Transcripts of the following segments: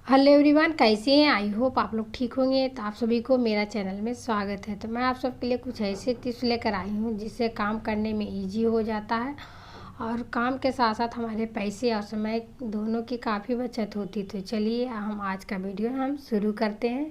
Hello everyone, कैसे हैं? I hope आप लोग ठीक होंगे। तो आप सभी को मेरा चैनल में स्वागत है। तो मैं आप सबके लिए कुछ ऐसे टिप्स लेकर आई हूँ जिससे काम करने में इजी हो जाता है और काम के साथ साथ हमारे पैसे और समय दोनों की काफ़ी बचत होती। तो चलिए हम आज का वीडियो हम शुरू करते हैं।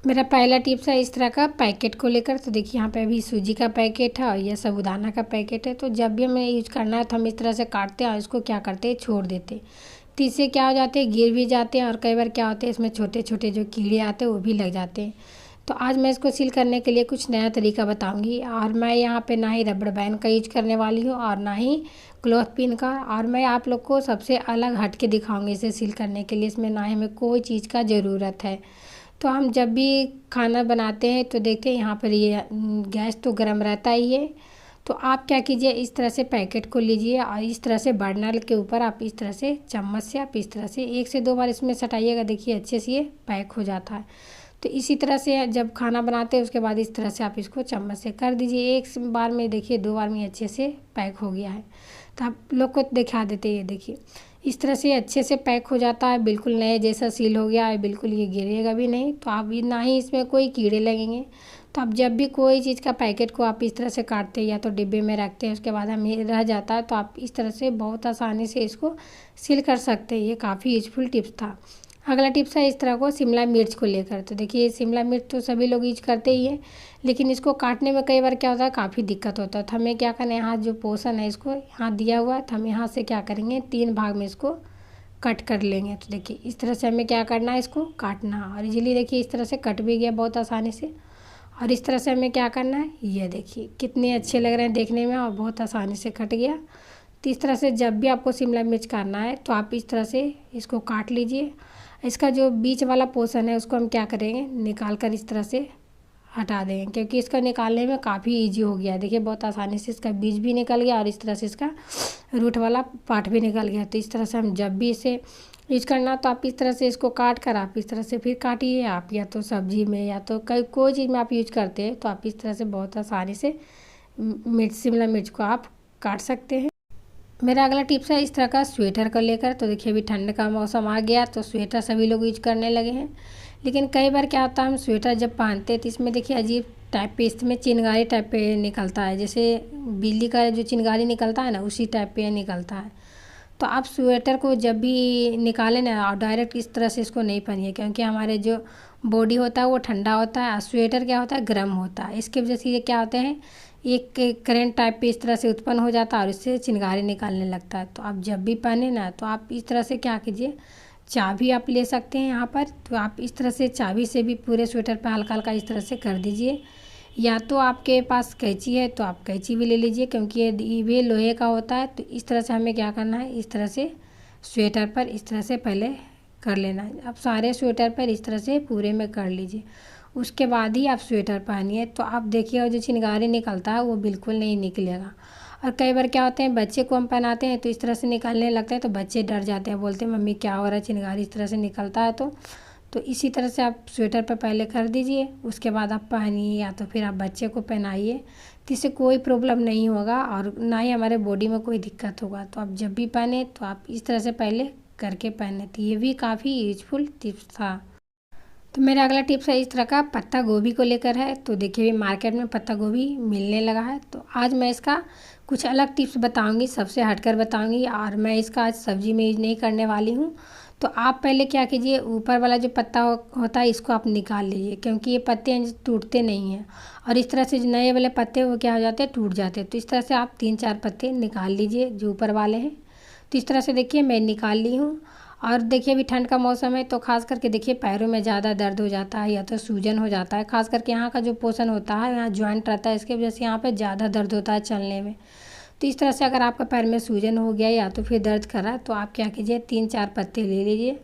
मेरा पहला टिप्स है इस तरह का पैकेट को लेकर। तो देखिए यहाँ पे अभी सूजी का पैकेट है और यह साबूदाना का पैकेट है। तो जब भी हमें यूज करना है तो हम इस तरह से काटते हैं और इसको क्या करते हैं, छोड़ देते हैं। तो इससे क्या हो जाते हैं, गिर भी जाते हैं और कई बार क्या होते हैं, इसमें छोटे छोटे जो कीड़े आते हैं वो भी लग जाते हैं। तो आज मैं इसको सील करने के लिए कुछ नया तरीका बताऊंगी। और मैं यहाँ पे ना ही रबड़ बैंड का यूज करने वाली हूँ और ना ही क्लॉथ पिन का। और मैं आप लोग को सबसे अलग हट के दिखाऊंगी इसे सील करने के लिए। इसमें ना ही हमें कोई चीज़ का ज़रूरत है। तो हम जब भी खाना बनाते हैं तो देखते हैं यहाँ पर ये गैस तो गर्म रहता ही है। तो आप क्या कीजिए, इस तरह से पैकेट को लीजिए और इस तरह से बर्नर के ऊपर आप इस तरह से चम्मच से आप इस तरह से 1 से 2 बार इसमें सटाइएगा। देखिए अच्छे से ये पैक हो जाता है। तो इसी तरह से जब खाना बनाते हैं उसके बाद इस तरह से आप इसको चम्मच से कर दीजिए। एक बार में देखिए 2 बार में अच्छे से पैक हो गया है। तो आप लोग को दिखा देते हैं, देखिए इस तरह से अच्छे से पैक हो जाता है, बिल्कुल नए जैसा सील हो गया है, बिल्कुल ये गिरेगा भी नहीं। तो आप ना ही इसमें कोई कीड़े लगेंगे। तो आप जब भी कोई चीज़ का पैकेट को आप इस तरह से काटते हैं या तो डिब्बे में रखते हैं, उसके बाद हमें रह जाता है तो आप इस तरह से बहुत आसानी से इसको सील कर सकते हैं। ये काफ़ी यूजफुल टिप्स था। अगला टिप्स है इस तरह को शिमला मिर्च को लेकर। तो देखिए शिमला मिर्च तो सभी लोग यूज करते ही हैं, लेकिन इसको काटने में कई बार क्या होता है, काफ़ी दिक्कत होता है। तो हमें क्या करना है, यहाँ जो पोर्शन है इसको यहाँ दिया हुआ है तो हम यहाँ से क्या करेंगे, 3 भाग में इसको कट कर लेंगे। तो देखिए इस तरह से हमें क्या करना है, इसको काटना। और इजीली देखिए इस तरह से कट भी गया बहुत आसानी से। और इस तरह से हमें क्या करना है, ये देखिए कितने अच्छे लग रहे हैं देखने में और बहुत आसानी से कट गया। तो इस तरह से जब भी आपको शिमला मिर्च करना है तो आप इस तरह से इसको काट लीजिए। इसका जो बीच वाला पोर्शन है उसको हम क्या करेंगे, निकाल कर इस तरह से हटा देंगे, क्योंकि इसका निकालने में काफ़ी इजी हो गया है। देखिए बहुत आसानी से इसका बीज भी निकल गया और इस तरह से इसका रूट वाला पार्ट भी निकल गया। तो इस तरह से हम जब भी इसे यूज करना तो आप इस तरह से इसको काट कर आप इस तरह से फिर काटिए। आप या तो सब्जी में या तो कोई चीज़ में आप यूज करते हैं तो आप इस तरह से बहुत आसानी से शिमला मिर्च को आप काट सकते हैं। मेरा अगला टिप्स है इस तरह का स्वेटर को लेकर। तो देखिए अभी ठंड का मौसम आ गया तो स्वेटर सभी लोग यूज करने लगे हैं। लेकिन कई बार क्या होता है, हम स्वेटर जब पहनते हैं तो इसमें देखिए अजीब टाइप पे इसमें चिंगारी टाइप पे निकलता है, जैसे बिजली का जो चिंगारी निकलता है ना उसी टाइप पे निकलता है। तो आप स्वेटर को जब भी निकालें ना और डायरेक्ट इस तरह से इसको नहीं पहनिए, क्योंकि हमारे जो बॉडी होता है वो ठंडा होता है और स्वेटर क्या होता है, गर्म होता है। इसकी वजह से ये क्या होते हैं, एक करंट टाइप पे इस तरह से उत्पन्न हो जाता है और इससे चिंगारी निकालने लगता है। तो आप जब भी पहने ना तो आप इस तरह से क्या कीजिए, चाबी आप ले सकते हैं यहाँ पर। तो आप इस तरह से चाबी से भी पूरे स्वेटर पे हल्का हल्का इस तरह से कर दीजिए। या तो आपके पास कैंची है तो आप कैंची भी ले लीजिए, क्योंकि ये लोहे का होता है। तो इस तरह से हमें क्या करना है, इस तरह से स्वेटर पर इस तरह से पहले कर लेना है। आप सारे स्वेटर पर इस तरह से पूरे में कर लीजिए, उसके बाद ही आप स्वेटर पहनिए। तो आप देखिए जो चिंगारी निकलता है वो बिल्कुल नहीं निकलेगा। और कई बार क्या होते हैं, बच्चे को हम पहनाते हैं तो इस तरह से निकलने लगता है तो बच्चे डर जाते हैं, बोलते हैं मम्मी क्या हो रहा है, चिंगारी इस तरह से निकलता है। तो इसी तरह से आप स्वेटर पर पहले कर दीजिए, उसके बाद आप पहनिए या तो फिर आप बच्चे को पहनाइए। तो इससे कोई प्रॉब्लम नहीं होगा और ना ही हमारे बॉडी में कोई दिक्कत होगा। तो आप जब भी पहने तो आप इस तरह से पहले करके पहने। तो ये भी काफ़ी यूजफुल टिप्स था। तो मेरा अगला टिप्स है इस तरह का पत्ता गोभी को लेकर है। तो देखिए मार्केट में पत्ता गोभी मिलने लगा है। तो आज मैं इसका कुछ अलग टिप्स बताऊंगी, सबसे हटकर बताऊंगी। और मैं इसका आज सब्जी में यूज नहीं करने वाली हूँ। तो आप पहले क्या कीजिए, ऊपर वाला जो पत्ता होता है इसको आप निकाल लीजिए, क्योंकि ये पत्ते टूटते नहीं हैं। और इस तरह से जो नए वाले पत्ते वो क्या हो जाते हैं, टूट जाते हैं। तो इस तरह से आप 3-4 पत्ते निकाल लीजिए जो ऊपर वाले हैं। तो इस तरह से देखिए मैं निकाल ली हूँ। और देखिए अभी ठंड का मौसम है तो खास करके देखिए पैरों में ज़्यादा दर्द हो जाता है या तो सूजन हो जाता है। खास करके यहाँ का जो पोर्शन होता है, यहाँ जॉइंट रहता है, इसके वजह से यहाँ पे ज़्यादा दर्द होता है चलने में। तो इस तरह से अगर आपका पैर में सूजन हो गया या तो फिर दर्द कर रहा है तो आप क्या कीजिए, 3-4 पत्ते ले लीजिए।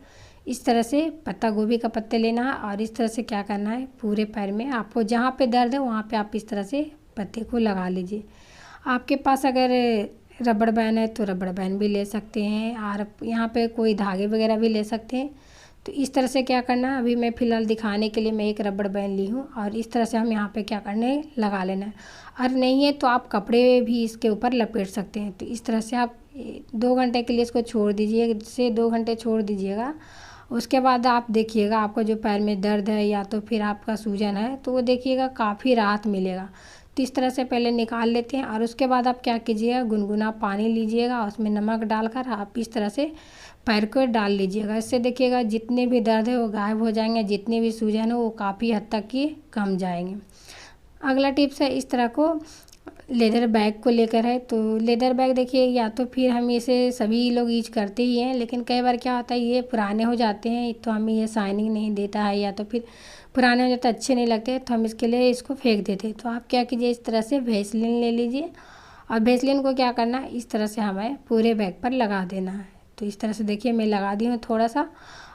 इस तरह से पत्ता गोभी का पत्ते लेना है और इस तरह से क्या करना है, पूरे पैर में आपको जहाँ पे दर्द है वहाँ पे आप इस तरह से पत्ते को लगा लीजिए। आपके पास अगर रबड़ बैंड है तो रबड़ बैंड भी ले सकते हैं और यहाँ पे कोई धागे वगैरह भी ले सकते हैं। तो इस तरह से क्या करना है, अभी मैं फ़िलहाल दिखाने के लिए मैं एक रबड़ बैंड ली हूँ और इस तरह से हम यहाँ पे क्या करना है, लगा लेना है। और नहीं है तो आप कपड़े भी इसके ऊपर लपेट सकते हैं। तो इस तरह से आप 2 घंटे के लिए इसको छोड़ दीजिए, से 2 घंटे छोड़ दीजिएगा। उसके बाद आप देखिएगा आपको जो पैर में दर्द है या तो फिर आपका सूजन है तो वो देखिएगा काफ़ी राहत मिलेगा। तो इस तरह से पहले निकाल लेते हैं और उसके बाद आप क्या कीजिएगा, गुनगुना पानी लीजिएगा, उसमें नमक डालकर आप इस तरह से पैर को डाल लीजिएगा। इससे देखिएगा जितने भी दर्द है वो गायब हो जाएंगे, जितने भी सूजन है वो काफ़ी हद तक ही कम जाएंगे। अगला टिप्स है इस तरह को लेदर बैग को लेकर है। तो लेदर बैग देखिए या तो फिर हम इसे सभी लोग यूज करते ही हैं, लेकिन कई बार क्या होता है ये पुराने हो जाते हैं तो हमें ये शाइनिंग नहीं देता है या तो फिर पुराने हो जाते अच्छे नहीं लगते तो हम इसके लिए इसको फेंक देते हैं। तो आप क्या कीजिए, इस तरह से वेसलिन ले लीजिए और वेसलिन को क्या करना है, इस तरह से हमें पूरे बैग पर लगा देना है। तो इस तरह से देखिए मैं लगा दी हूँ थोड़ा सा।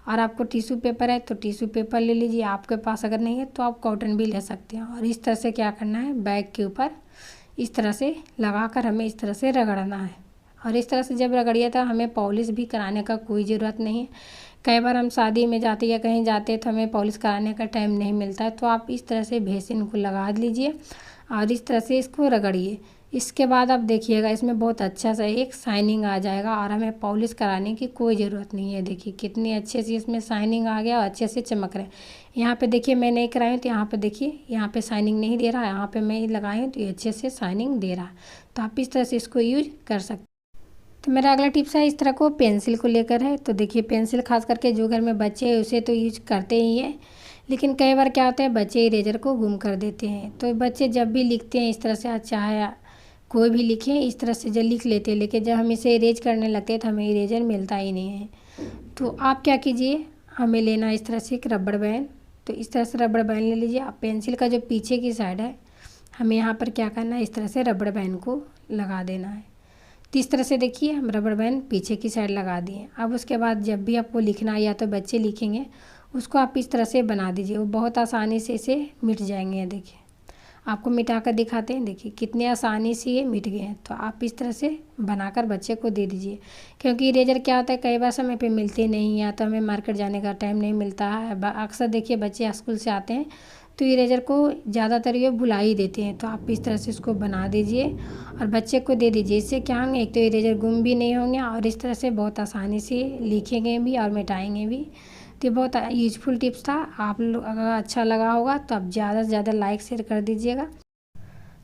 और आपको टिश्यू पेपर है तो टिश्यू पेपर ले लीजिए, आपके पास अगर नहीं है तो आप कॉटन भी ले सकते हैं। और इस तरह से क्या करना है, बैग के ऊपर इस तरह से लगाकर हमें इस तरह से रगड़ना है। और इस तरह से जब रगड़िए तो हमें पॉलिश भी कराने का कोई ज़रूरत नहीं है। कई बार हम शादी में जाते या कहीं जाते तो हमें पॉलिश कराने का टाइम नहीं मिलता है, तो आप इस तरह से भेसिन को लगा लीजिए और इस तरह से इसको रगड़िए। इसके बाद आप देखिएगा इसमें बहुत अच्छा सा एक शाइनिंग आ जाएगा और हमें पॉलिश कराने की कोई ज़रूरत नहीं है। देखिए कितनी अच्छे से इसमें शाइनिंग आ गया और अच्छे से चमक रहे हैं। यहाँ पे देखिए मैं नहीं कराई हूँ तो यहाँ पे देखिए यहाँ पे शाइनिंग नहीं दे रहा है, यहाँ पे मैं लगाई हूँ तो ये अच्छे से शाइनिंग दे रहा है। तो आप इस तरह से इसको यूज कर सकते हैं। तो मेरा अगला टिप्स है इस तरह को पेंसिल को लेकर है। तो देखिए पेंसिल खास करके जो घर में बच्चे हैं उसे तो यूज करते ही हैं, लेकिन कई बार क्या होता है बच्चे इरेजर को गुम कर देते हैं। तो बच्चे जब भी लिखते हैं इस तरह से, चाहे कोई भी लिखे इस तरह से जब लिख लेते हैं, लेकिन जब हम इसे इरेज करने लगते हैं तो हमें इरेजर मिलता ही नहीं है। तो आप क्या कीजिए, हमें लेना है इस तरह से एक रबड़ बैंड। तो इस तरह से रबड़ बैंड ले लीजिए। आप पेंसिल का जो पीछे की साइड है हमें यहाँ पर क्या करना है, इस तरह से रबड़ बैंड को लगा देना है। तो इस तरह से देखिए हम रबड़ बैंड पीछे की साइड लगा दिए। अब उसके बाद जब भी आपको लिखना है या तो बच्चे लिखेंगे उसको आप इस तरह से बना दीजिए, वो बहुत आसानी से इसे मिट जाएंगे। देखिए आपको मिटा कर दिखाते हैं, देखिए कितने आसानी से ये मिट गए हैं। तो आप इस तरह से बनाकर बच्चे को दे दीजिए, क्योंकि इरेजर क्या होता है कई बार समय पे मिलते नहीं, या तो हमें मार्केट जाने का टाइम नहीं मिलता है। अक्सर देखिए बच्चे स्कूल से आते हैं तो इरेजर को ज़्यादातर ये भुला ही देते हैं। तो आप इस तरह से इसको बना दीजिए और बच्चे को दे दीजिए। इससे क्या होंगे, एक तो इरेजर गुम भी नहीं होंगे और इस तरह से बहुत आसानी से लिखेंगे भी और मिटाएंगे भी। तो ये बहुत यूजफुल टिप्स था। आप लोग अगर अच्छा लगा होगा तो आप ज़्यादा से ज़्यादा लाइक शेयर कर दीजिएगा।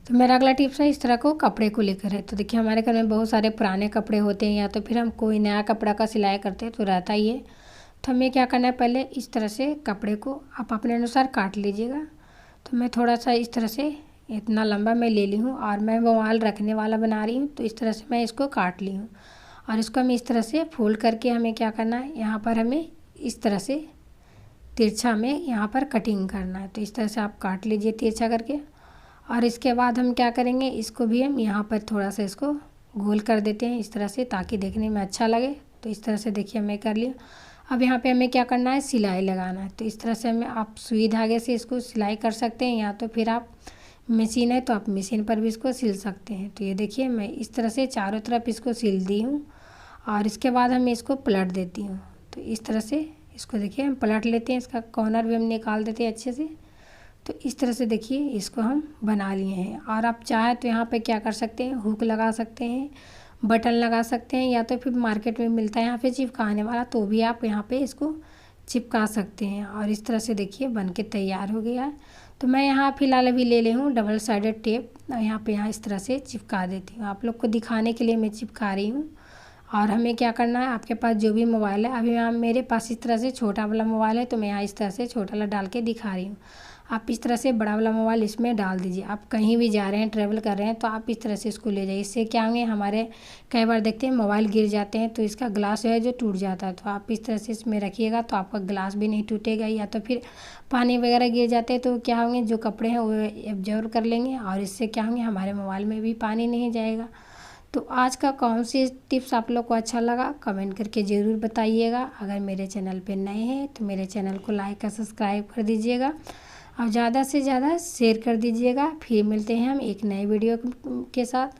तो मेरा अगला टिप्स है इस तरह को कपड़े को लेकर है। तो देखिए हमारे घर में बहुत सारे पुराने कपड़े होते हैं या तो फिर हम कोई नया कपड़ा का सिलाई करते हैं तो रहता ही है। तो हमें क्या करना है, पहले इस तरह से कपड़े को आप अपने अनुसार काट लीजिएगा। तो मैं थोड़ा सा इस तरह से इतना लंबा मैं ले ली हूँ और मैं रुमाल रखने वाला बना रही हूँ, तो इस तरह से मैं इसको काट ली हूँ। और इसको हम इस तरह से फोल्ड करके हमें क्या करना है, यहाँ पर हमें इस तरह से तिरछा में यहाँ पर कटिंग करना है। तो इस तरह से आप काट लीजिए तिरछा करके। और इसके बाद हम क्या करेंगे, इसको भी हम यहाँ पर थोड़ा सा इसको गोल कर देते हैं इस तरह से, ताकि देखने में अच्छा लगे। तो इस तरह से देखिए मैं कर लिया। अब यहाँ पे हमें क्या करना है, सिलाई लगाना है। तो इस तरह से हमें आप सुई धागे से इसको सिलाई कर सकते हैं, या तो फिर आप मशीन है तो आप मशीन पर भी इसको सिल सकते हैं। तो ये देखिए मैं इस तरह से चारों तरफ इसको सिल दी हूँ और इसके बाद हम इसको पलट देती हूँ। तो इस तरह से इसको देखिए हम पलट लेते हैं, इसका कॉर्नर भी हम निकाल देते हैं अच्छे से। तो इस तरह से देखिए इसको हम बना लिए हैं। और आप चाहे तो यहाँ पे क्या कर सकते हैं, हुक लगा सकते हैं, बटन लगा सकते हैं, या तो फिर मार्केट में मिलता है यहाँ पे चिपकाने वाला, तो भी आप यहाँ पे इसको चिपका सकते हैं। और इस तरह से देखिए बन के तैयार हो गया है। तो मैं यहाँ फ़िलहाल अभी ले हूँ डबल साइडेड टेप, यहाँ इस तरह से चिपका देती हूँ। आप लोग को दिखाने के लिए मैं चिपका रही हूँ। और हमें क्या करना है, आपके पास जो भी मोबाइल है, अभी यहाँ मेरे पास इस तरह से छोटा वाला मोबाइल है तो मैं यहाँ इस तरह से छोटा वाला डाल के दिखा रही हूँ। आप इस तरह से बड़ा वाला मोबाइल इसमें डाल दीजिए। आप कहीं भी जा रहे हैं, ट्रैवल कर रहे हैं, तो आप इस तरह से इसको ले जाइए। इससे क्या होंगे, हमारे कई बार देखते हैं मोबाइल गिर जाते हैं तो इसका ग्लास है जो टूट जाता है। तो आप इस तरह से इसमें रखिएगा तो आपका ग्लास भी नहीं टूटेगा। या तो फिर पानी वगैरह गिर जाते हैं तो क्या होंगे, जो कपड़े हैं वो एब्जॉर्ब कर लेंगे और इससे क्या होंगे, हमारे मोबाइल में भी पानी नहीं जाएगा। तो आज का कौन सी टिप्स आप लोग को अच्छा लगा कमेंट करके ज़रूर बताइएगा। अगर मेरे चैनल पे नए हैं तो मेरे चैनल को लाइक और सब्सक्राइब कर दीजिएगा और ज़्यादा से ज़्यादा शेयर कर दीजिएगा। फिर मिलते हैं हम एक नए वीडियो के साथ।